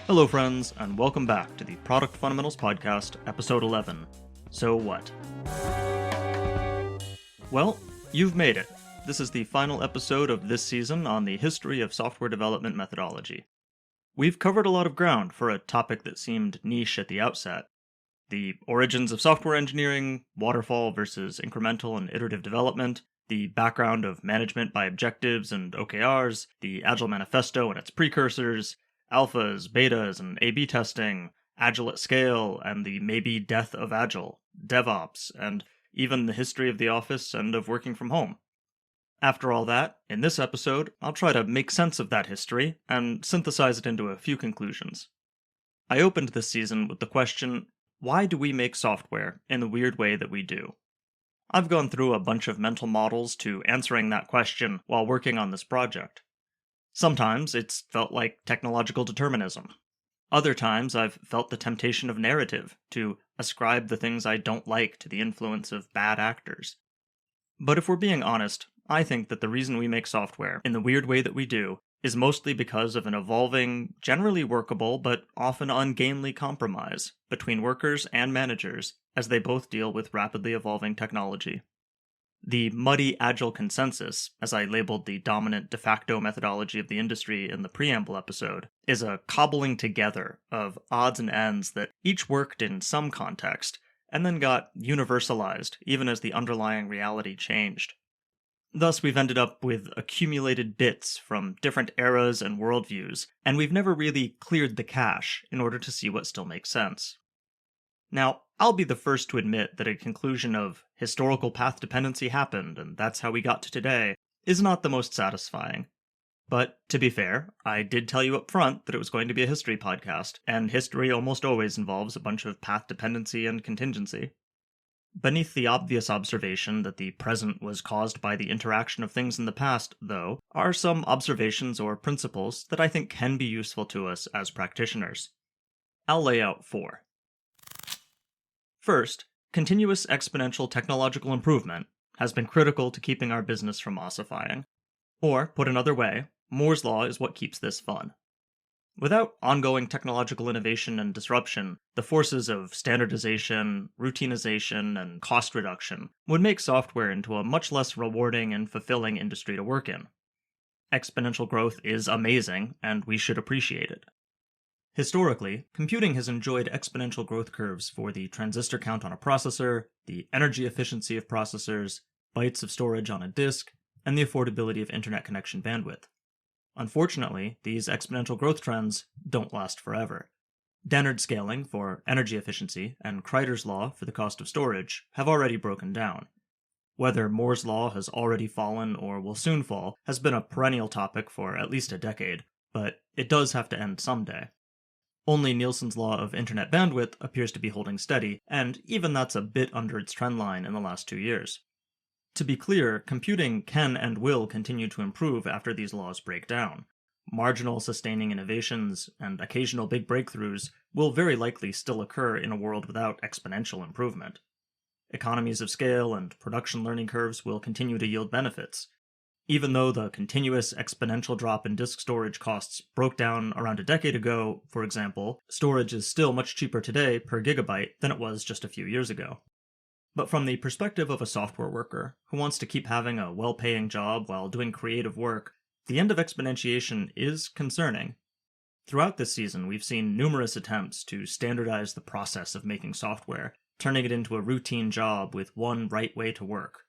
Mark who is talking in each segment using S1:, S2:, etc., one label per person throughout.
S1: Hello, friends, and welcome back to the Product Fundamentals Podcast, Episode 11. So what? Well, you've made it. This is the final episode of this season on the history of software development methodology. We've covered a lot of ground for a topic that seemed niche at the outset. The origins of software engineering, waterfall versus incremental and iterative development, the background of management by objectives and OKRs, the Agile Manifesto and its precursors, alphas, betas, and A/B testing, Agile at scale, and the maybe death of Agile, DevOps, and even the history of the office and of working from home. After all that, in this episode, I'll try to make sense of that history and synthesize it into a few conclusions. I opened this season with the question, why do we make software in the weird way that we do? I've gone through a bunch of mental models to answering that question while working on this project. Sometimes it's felt like technological determinism. Other times I've felt the temptation of narrative, to ascribe the things I don't like to the influence of bad actors. But if we're being honest, I think that the reason we make software in the weird way that we do is mostly because of an evolving, generally workable, but often ungainly compromise between workers and managers as they both deal with rapidly evolving technology. The muddy Agile consensus, as I labeled the dominant de facto methodology of the industry in the preamble episode, is a cobbling together of odds and ends that each worked in some context, and then got universalized even as the underlying reality changed. Thus, we've ended up with accumulated bits from different eras and worldviews, and we've never really cleared the cache in order to see what still makes sense. Now, I'll be the first to admit that a conclusion of historical path dependency happened, and that's how we got to today, is not the most satisfying. But, to be fair, I did tell you up front that it was going to be a history podcast, and history almost always involves a bunch of path dependency and contingency. Beneath the obvious observation that the present was caused by the interaction of things in the past, though, are some observations or principles that I think can be useful to us as practitioners. I'll lay out 4. First, continuous exponential technological improvement has been critical to keeping our business from ossifying. Or, put another way, Moore's Law is what keeps this fun. Without ongoing technological innovation and disruption, the forces of standardization, routinization, and cost reduction would make software into a much less rewarding and fulfilling industry to work in. Exponential growth is amazing, and we should appreciate it. Historically, computing has enjoyed exponential growth curves for the transistor count on a processor, the energy efficiency of processors, bytes of storage on a disk, and the affordability of internet connection bandwidth. Unfortunately, these exponential growth trends don't last forever. Dennard scaling for energy efficiency and Kreider's law for the cost of storage have already broken down. Whether Moore's Law has already fallen or will soon fall has been a perennial topic for at least a decade, but it does have to end someday. Only Nielsen's law of internet bandwidth appears to be holding steady, and even that's a bit under its trend line in the last 2 years. To be clear, computing can and will continue to improve after these laws break down. Marginal sustaining innovations and occasional big breakthroughs will very likely still occur in a world without exponential improvement. Economies of scale and production learning curves will continue to yield benefits. Even though the continuous exponential drop in disk storage costs broke down around a decade ago, for example, storage is still much cheaper today per gigabyte than it was just a few years ago. But from the perspective of a software worker who wants to keep having a well-paying job while doing creative work, the end of exponentiation is concerning. Throughout this season, we've seen numerous attempts to standardize the process of making software, turning it into a routine job with one right way to work.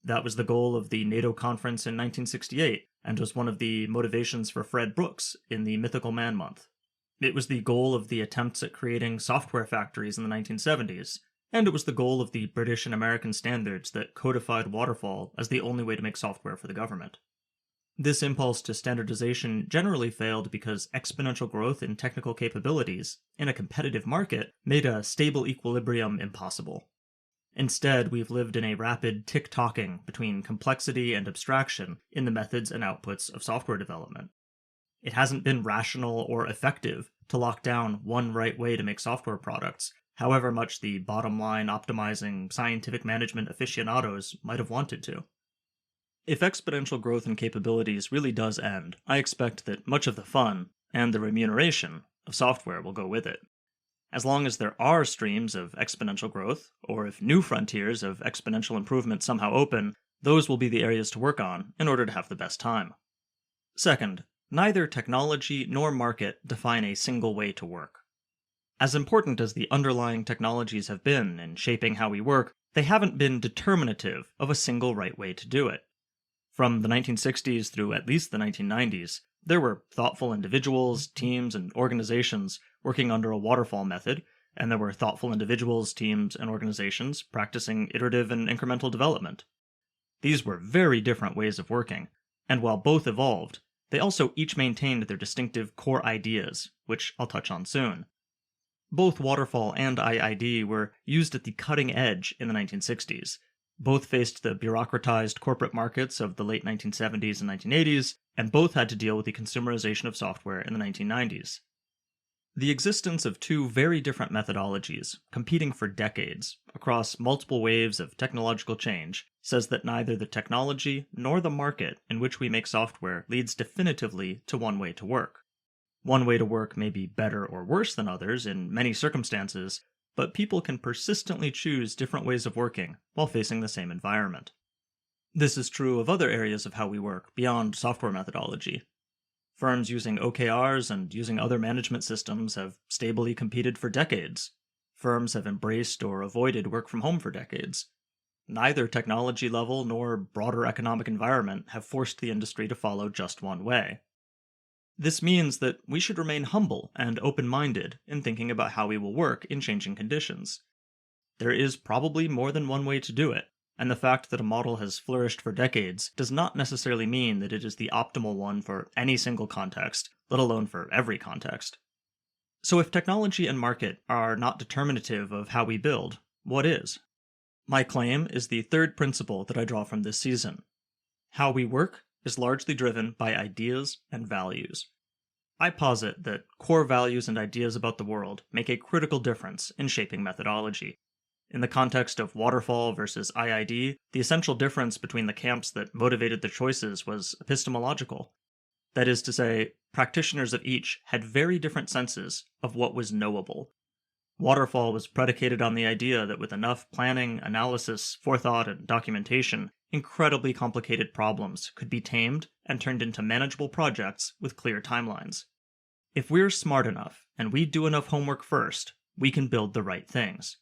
S1: That was the goal of the NATO conference in 1968, and was one of the motivations for Fred Brooks in the Mythical Man Month. It was the goal of the attempts at creating software factories in the 1970s, and it was the goal of the British and American standards that codified waterfall as the only way to make software for the government. This impulse to standardization generally failed because exponential growth in technical capabilities in a competitive market made a stable equilibrium impossible. Instead, we've lived in a rapid tick-tocking between complexity and abstraction in the methods and outputs of software development. It hasn't been rational or effective to lock down one right way to make software products, however much the bottom-line optimizing scientific management aficionados might have wanted to. If exponential growth in capabilities really does end, I expect that much of the fun, and the remuneration, of software will go with it. As long as there are streams of exponential growth, or if new frontiers of exponential improvement somehow open, those will be the areas to work on in order to have the best time. Second, neither technology nor market define a single way to work. As important as the underlying technologies have been in shaping how we work, they haven't been determinative of a single right way to do it. From the 1960s through at least the 1990s, there were thoughtful individuals, teams, and organizations working under a waterfall method, and there were thoughtful individuals, teams, and organizations practicing iterative and incremental development. These were very different ways of working, and while both evolved, they also each maintained their distinctive core ideas, which I'll touch on soon. Both Waterfall and IID were used at the cutting edge in the 1960s. Both faced the bureaucratized corporate markets of the late 1970s and 1980s, and both had to deal with the consumerization of software in the 1990s. The existence of two very different methodologies, competing for decades, across multiple waves of technological change, says that neither the technology nor the market in which we make software leads definitively to one way to work. One way to work may be better or worse than others in many circumstances, but people can persistently choose different ways of working while facing the same environment. This is true of other areas of how we work beyond software methodology. Firms using OKRs and using other management systems have stably competed for decades. Firms have embraced or avoided work from home for decades. Neither technology level nor broader economic environment have forced the industry to follow just one way. This means that we should remain humble and open-minded in thinking about how we will work in changing conditions. There is probably more than one way to do it, and the fact that a model has flourished for decades does not necessarily mean that it is the optimal one for any single context, let alone for every context. So if technology and market are not determinative of how we build, what is? My claim is the third principle that I draw from this season. How we work is largely driven by ideas and values. I posit that core values and ideas about the world make a critical difference in shaping methodology. In the context of Waterfall versus IID, the essential difference between the camps that motivated the choices was epistemological. That is to say, practitioners of each had very different senses of what was knowable. Waterfall was predicated on the idea that with enough planning, analysis, forethought, and documentation, incredibly complicated problems could be tamed and turned into manageable projects with clear timelines. If we're smart enough, and we do enough homework first, we can build the right things.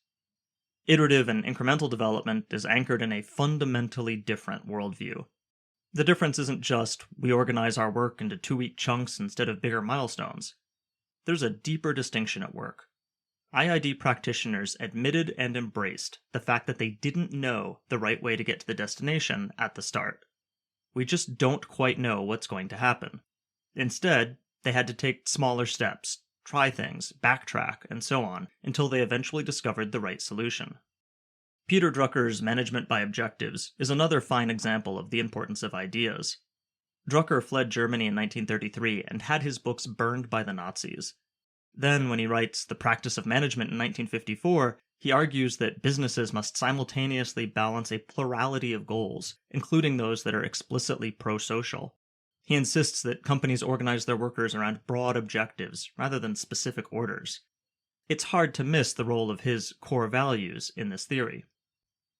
S1: Iterative and incremental development is anchored in a fundamentally different worldview. The difference isn't just we organize our work into 2-week chunks instead of bigger milestones. There's a deeper distinction at work. IID practitioners admitted and embraced the fact that they didn't know the right way to get to the destination at the start. We just don't quite know what's going to happen. Instead, they had to take smaller steps, try things, backtrack, and so on, until they eventually discovered the right solution. Peter Drucker's Management by Objectives is another fine example of the importance of ideas. Drucker fled Germany in 1933 and had his books burned by the Nazis. Then, when he writes The Practice of Management in 1954, he argues that businesses must simultaneously balance a plurality of goals, including those that are explicitly pro-social. He insists that companies organize their workers around broad objectives rather than specific orders. It's hard to miss the role of his core values in this theory.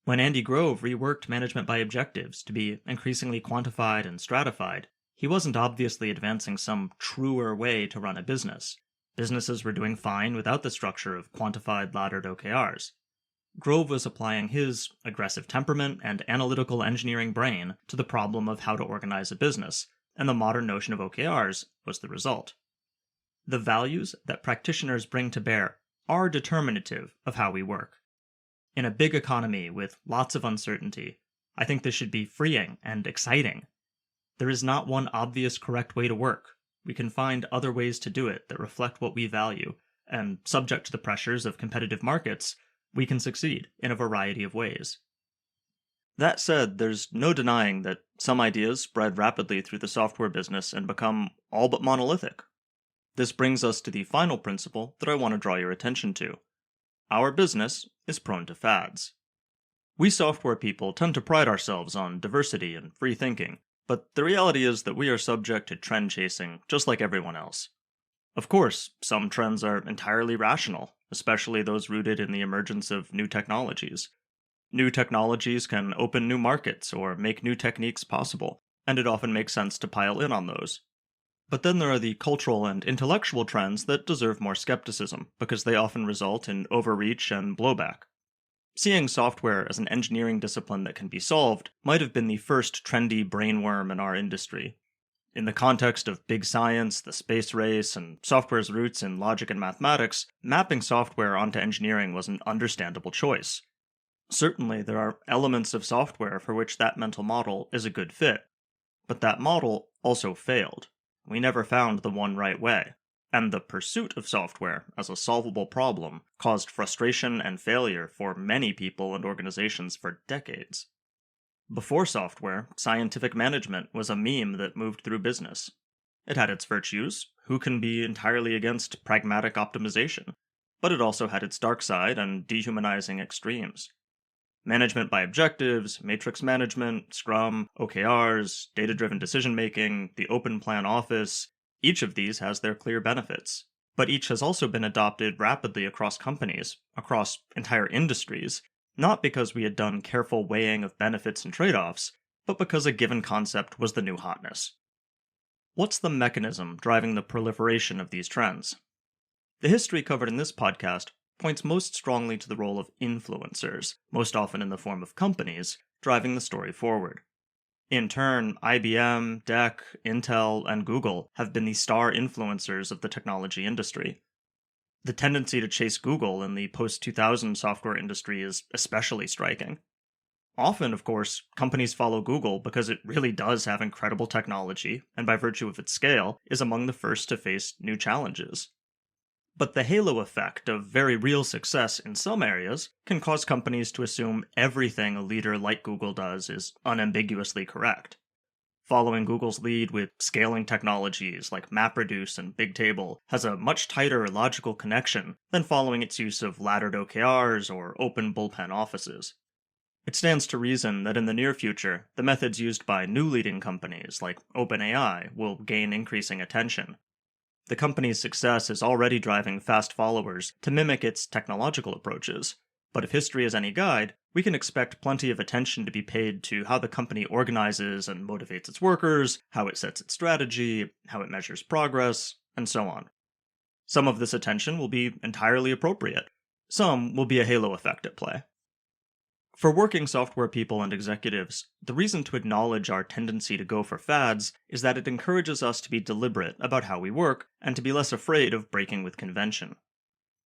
S1: When Andy Grove reworked Management by Objectives to be increasingly quantified and stratified, he wasn't obviously advancing some truer way to run a business. Businesses were doing fine without the structure of quantified laddered OKRs. Grove was applying his aggressive temperament and analytical engineering brain to the problem of how to organize a business, and the modern notion of OKRs was the result. The values that practitioners bring to bear are determinative of how we work. In a big economy with lots of uncertainty, I think this should be freeing and exciting. There is not one obvious correct way to work. We can find other ways to do it that reflect what we value, and subject to the pressures of competitive markets, we can succeed in a variety of ways. That said, there's no denying that some ideas spread rapidly through the software business and become all but monolithic. This brings us to the final principle that I want to draw your attention to. Our business is prone to fads. We software people tend to pride ourselves on diversity and free thinking, but the reality is that we are subject to trend chasing just like everyone else. Of course, some trends are entirely rational, especially those rooted in the emergence of new technologies. New technologies can open new markets or make new techniques possible, and it often makes sense to pile in on those. But then there are the cultural and intellectual trends that deserve more skepticism, because they often result in overreach and blowback. Seeing software as an engineering discipline that can be solved might have been the first trendy brainworm in our industry. In the context of big science, the space race, and software's roots in logic and mathematics, mapping software onto engineering was an understandable choice. Certainly, there are elements of software for which that mental model is a good fit, but that model also failed. We never found the one right way, and the pursuit of software as a solvable problem caused frustration and failure for many people and organizations for decades. Before software, scientific management was a meme that moved through business. It had its virtues. Who can be entirely against pragmatic optimization? But it also had its dark side and dehumanizing extremes. Management by objectives, matrix management, Scrum, OKRs, data-driven decision-making, the open plan office, each of these has their clear benefits. But each has also been adopted rapidly across companies, across entire industries, not because we had done careful weighing of benefits and trade-offs, but because a given concept was the new hotness. What's the mechanism driving the proliferation of these trends? The history covered in this podcast points most strongly to the role of influencers, most often in the form of companies, driving the story forward. In turn, IBM, DEC, Intel, and Google have been the star influencers of the technology industry. The tendency to chase Google in the post-2000 software industry is especially striking. Often, of course, companies follow Google because it really does have incredible technology, and by virtue of its scale, is among the first to face new challenges. But the halo effect of very real success in some areas can cause companies to assume everything a leader like Google does is unambiguously correct. Following Google's lead with scaling technologies like MapReduce and Bigtable has a much tighter logical connection than following its use of laddered OKRs or open bullpen offices. It stands to reason that in the near future, the methods used by new leading companies like OpenAI will gain increasing attention. The company's success is already driving fast followers to mimic its technological approaches, but if history is any guide, we can expect plenty of attention to be paid to how the company organizes and motivates its workers, how it sets its strategy, how it measures progress, and so on. Some of this attention will be entirely appropriate. Some will be a halo effect at play. For working software people and executives, the reason to acknowledge our tendency to go for fads is that it encourages us to be deliberate about how we work and to be less afraid of breaking with convention.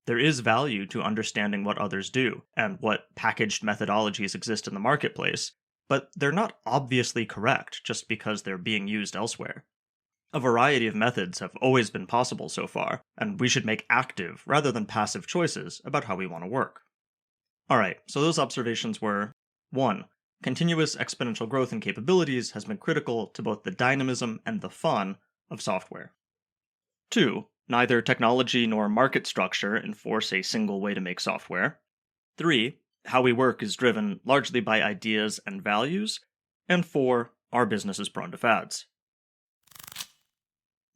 S1: There is value to understanding what others do and what packaged methodologies exist in the marketplace, but they're not obviously correct just because they're being used elsewhere. A variety of methods have always been possible so far, and we should make active rather than passive choices about how we want to work. Alright, so those observations were 1. Continuous exponential growth in capabilities has been critical to both the dynamism and the fun of software. 2. Neither technology nor market structure enforce a single way to make software. 3. How we work is driven largely by ideas and values. And 4. Our business is prone to fads.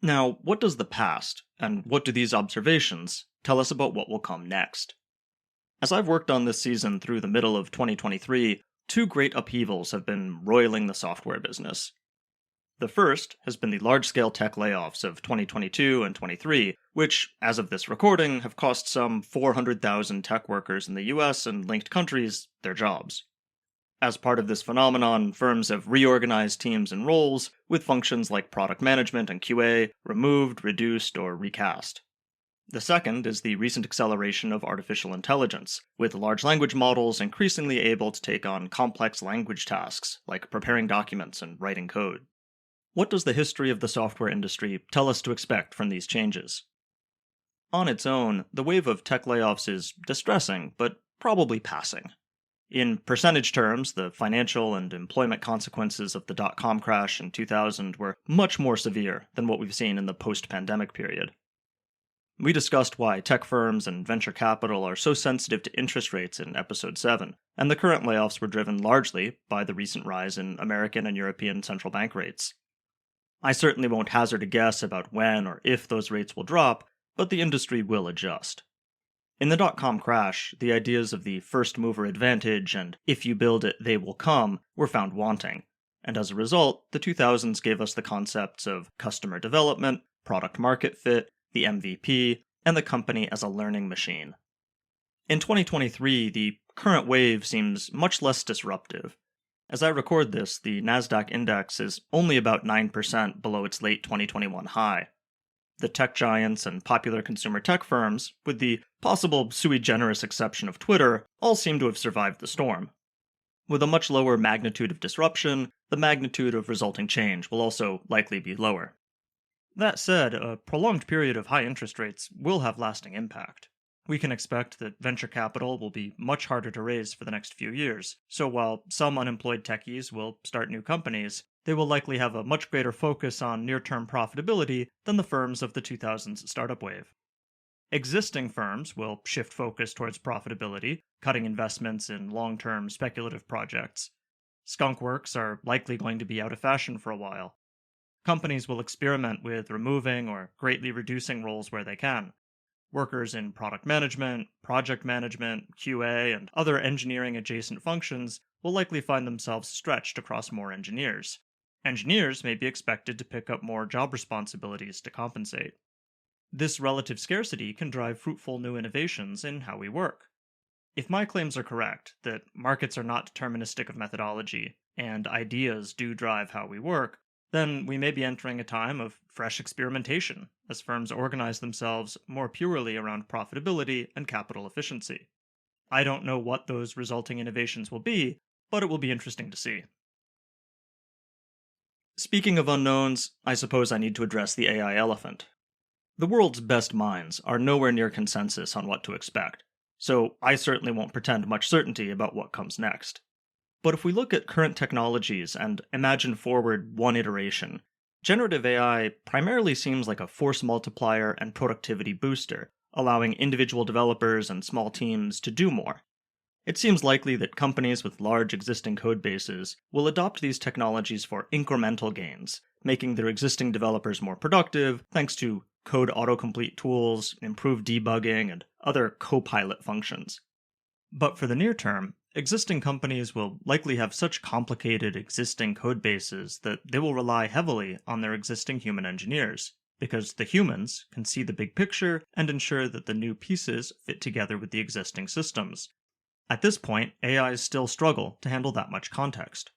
S1: Now, what does the past, and what do these observations, tell us about what will come next? As I've worked on this season through the middle of 2023, two great upheavals have been roiling the software business. The first has been the large-scale tech layoffs of 2022 and 23, which, as of this recording, have cost some 400,000 tech workers in the US and linked countries their jobs. As part of this phenomenon, firms have reorganized teams and roles, with functions like product management and QA removed, reduced, or recast. The second is the recent acceleration of artificial intelligence, with large language models increasingly able to take on complex language tasks, like preparing documents and writing code. What does the history of the software industry tell us to expect from these changes? On its own, the wave of tech layoffs is distressing, but probably passing. In percentage terms, the financial and employment consequences of the dot-com crash in 2000 were much more severe than what we've seen in the post-pandemic period. We discussed why tech firms and venture capital are so sensitive to interest rates in Episode 7, and the current layoffs were driven largely by the recent rise in American and European central bank rates. I certainly won't hazard a guess about when or if those rates will drop, but the industry will adjust. In the dot-com crash, the ideas of the first mover advantage and if you build it, they will come were found wanting, and as a result, the 2000s gave us the concepts of customer development, product market fit, the MVP, and the company as a learning machine. In 2023, the current wave seems much less disruptive. As I record this, the Nasdaq index is only about 9% below its late 2021 high. The tech giants and popular consumer tech firms, with the possible sui generis exception of Twitter, all seem to have survived the storm. With a much lower magnitude of disruption, the magnitude of resulting change will also likely be lower. That said, a prolonged period of high interest rates will have lasting impact. We can expect that venture capital will be much harder to raise for the next few years, so while some unemployed techies will start new companies, they will likely have a much greater focus on near-term profitability than the firms of the 2000s startup wave. Existing firms will shift focus towards profitability, cutting investments in long-term speculative projects. Skunkworks are likely going to be out of fashion for a while. Companies will experiment with removing or greatly reducing roles where they can. Workers in product management, project management, QA, and other engineering-adjacent functions will likely find themselves stretched across more engineers. Engineers may be expected to pick up more job responsibilities to compensate. This relative scarcity can drive fruitful new innovations in how we work. If my claims are correct, that markets are not deterministic of methodology, and ideas do drive how we work, then we may be entering a time of fresh experimentation as firms organize themselves more purely around profitability and capital efficiency. I don't know what those resulting innovations will be, but it will be interesting to see. Speaking of unknowns, I suppose I need to address the AI elephant. The world's best minds are nowhere near consensus on what to expect, so I certainly won't pretend much certainty about what comes next. But if we look at current technologies and imagine forward one iteration, generative AI primarily seems like a force multiplier and productivity booster, allowing individual developers and small teams to do more. It seems likely that companies with large existing code bases will adopt these technologies for incremental gains, making their existing developers more productive thanks to code autocomplete tools, improved debugging, and other co-pilot functions. But for the near term, existing companies will likely have such complicated existing code bases that they will rely heavily on their existing human engineers, because the humans can see the big picture and ensure that the new pieces fit together with the existing systems. At this point, AIs still struggle to handle that much context.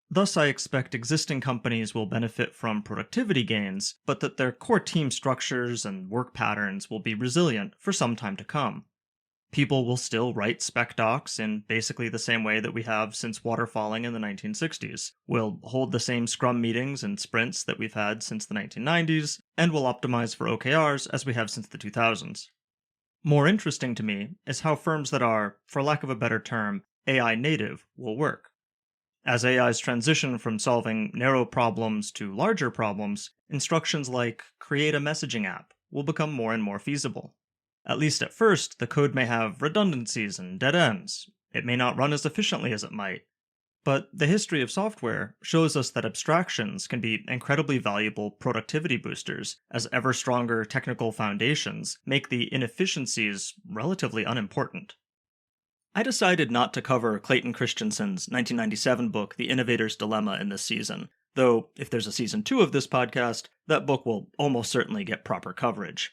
S1: Thus, I expect existing companies will benefit from productivity gains, but that their core team structures and work patterns will be resilient for some time to come. People will still write spec docs in basically the same way that we have since waterfalling in the 1960s. We'll hold the same Scrum meetings and sprints that we've had since the 1990s, and we'll optimize for OKRs as we have since the 2000s. More interesting to me is how firms that are, for lack of a better term, AI native will work. As AIs transition from solving narrow problems to larger problems, instructions like create a messaging app will become more and more feasible. At least at first, the code may have redundancies and dead ends. It may not run as efficiently as it might. But the history of software shows us that abstractions can be incredibly valuable productivity boosters, as ever stronger technical foundations make the inefficiencies relatively unimportant. I decided not to cover Clayton Christensen's 1997 book, The Innovator's Dilemma, in this season, though if there's a season 2 of this podcast, that book will almost certainly get proper coverage.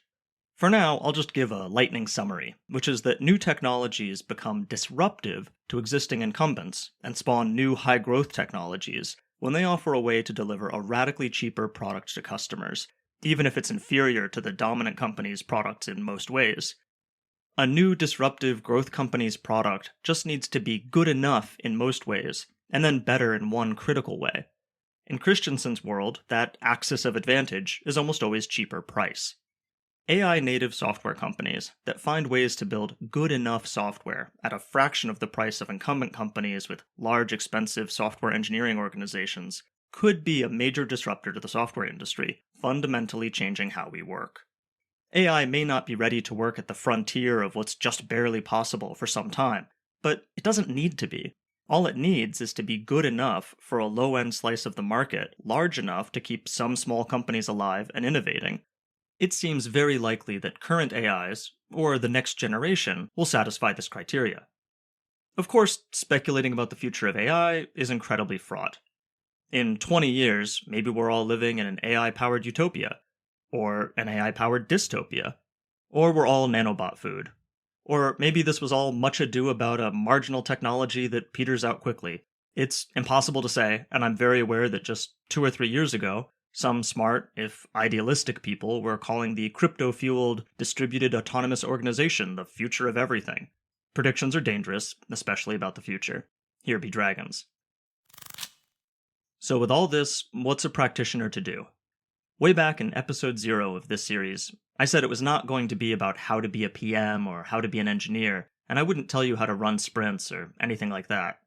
S1: For now, I'll just give a lightning summary, which is that new technologies become disruptive to existing incumbents and spawn new high-growth technologies when they offer a way to deliver a radically cheaper product to customers, even if it's inferior to the dominant company's products in most ways. A new disruptive growth company's product just needs to be good enough in most ways, and then better in one critical way. In Christensen's world, that axis of advantage is almost always cheaper price. AI-native software companies that find ways to build good enough software at a fraction of the price of incumbent companies with large, expensive software engineering organizations could be a major disruptor to the software industry, fundamentally changing how we work. AI may not be ready to work at the frontier of what's just barely possible for some time, but it doesn't need to be. All it needs is to be good enough for a low end slice of the market, large enough to keep some small companies alive and innovating. It seems very likely that current AIs, or the next generation, will satisfy this criteria. Of course, speculating about the future of AI is incredibly fraught. In 20 years, maybe we're all living in an AI powered utopia, or an AI powered dystopia, or we're all nanobot food. Or maybe this was all much ado about a marginal technology that peters out quickly. It's impossible to say, and I'm very aware that just 2 or 3 years ago, some smart, if idealistic people were calling the crypto-fueled, distributed autonomous organization the future of everything. Predictions are dangerous, especially about the future. Here be dragons. So with all this, what's a practitioner to do? Way back in episode 0 of this series, I said it was not going to be about how to be a PM or how to be an engineer, and I wouldn't tell you how to run sprints or anything like that.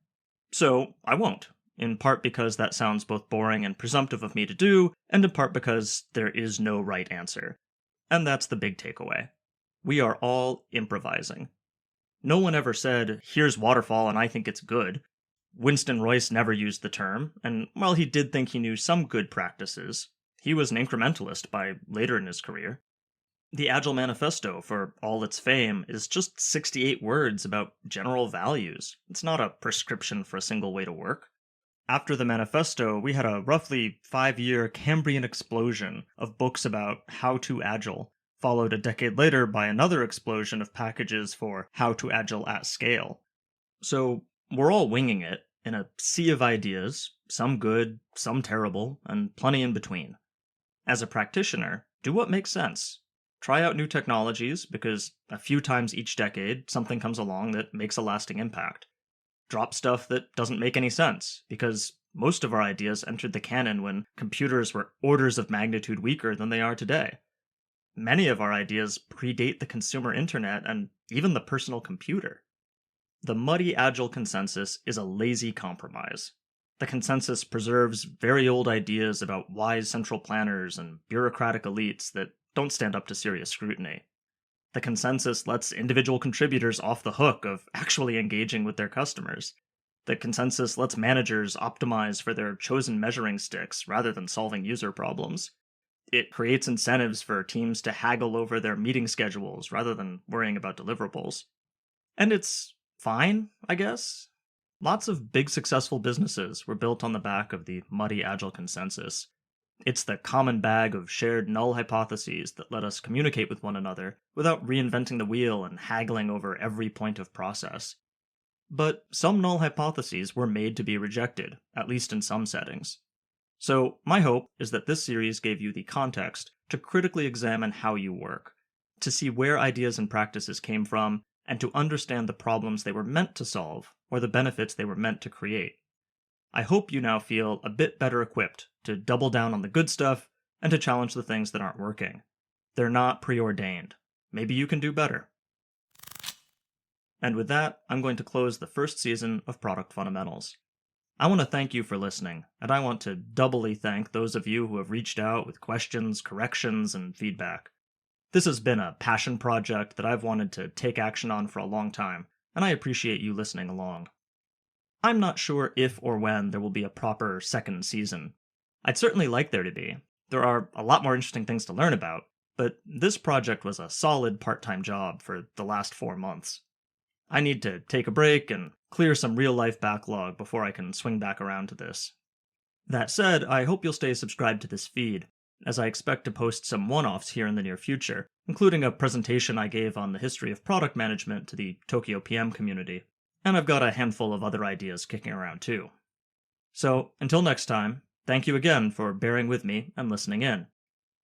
S1: So, I won't, in part because that sounds both boring and presumptive of me to do, and in part because there is no right answer. And that's the big takeaway. We are all improvising. No one ever said, here's waterfall and I think it's good. Winston Royce never used the term, and while he did think he knew some good practices, he was an incrementalist by later in his career. The Agile Manifesto, for all its fame, is just 68 words about general values. It's not a prescription for a single way to work. After the manifesto, we had a roughly 5-year Cambrian explosion of books about how to Agile, followed a decade later by another explosion of packages for how to Agile at scale. So, we're all winging it in a sea of ideas, some good, some terrible, and plenty in between. As a practitioner, do what makes sense. Try out new technologies, because a few times each decade, something comes along that makes a lasting impact. Drop stuff that doesn't make any sense, because most of our ideas entered the canon when computers were orders of magnitude weaker than they are today. Many of our ideas predate the consumer internet and even the personal computer. The muddy Agile consensus is a lazy compromise. The consensus preserves very old ideas about wise central planners and bureaucratic elites that don't stand up to serious scrutiny. The consensus lets individual contributors off the hook of actually engaging with their customers. The consensus lets managers optimize for their chosen measuring sticks rather than solving user problems. It creates incentives for teams to haggle over their meeting schedules rather than worrying about deliverables. And it's fine, I guess. Lots of big successful businesses were built on the back of the muddy Agile consensus. It's the common bag of shared null hypotheses that let us communicate with one another without reinventing the wheel and haggling over every point of process. But some null hypotheses were made to be rejected, at least in some settings. So, my hope is that this series gave you the context to critically examine how you work, to see where ideas and practices came from, and to understand the problems they were meant to solve, or the benefits they were meant to create. I hope you now feel a bit better equipped to double down on the good stuff and to challenge the things that aren't working. They're not preordained. Maybe you can do better. And with that, I'm going to close the first season of Product Fundamentals. I want to thank you for listening, and I want to doubly thank those of you who have reached out with questions, corrections, and feedback. This has been a passion project that I've wanted to take action on for a long time, and I appreciate you listening along. I'm not sure if or when there will be a proper second season. I'd certainly like there to be. There are a lot more interesting things to learn about, but this project was a solid part-time job for the last 4 months. I need to take a break and clear some real-life backlog before I can swing back around to this. That said, I hope you'll stay subscribed to this feed, as I expect to post some one-offs here in the near future, including a presentation I gave on the history of product management to the Tokyo PM community. And I've got a handful of other ideas kicking around too. So, until next time, thank you again for bearing with me and listening in.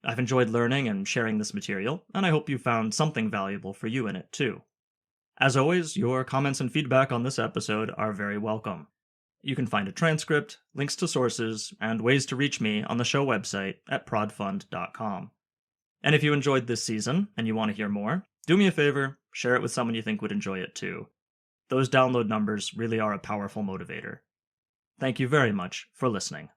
S1: I've enjoyed learning and sharing this material, and I hope you found something valuable for you in it too. As always, your comments and feedback on this episode are very welcome. You can find a transcript, links to sources, and ways to reach me on the show website at prodfund.com. And if you enjoyed this season and you want to hear more, do me a favor, share it with someone you think would enjoy it too. Those download numbers really are a powerful motivator. Thank you very much for listening.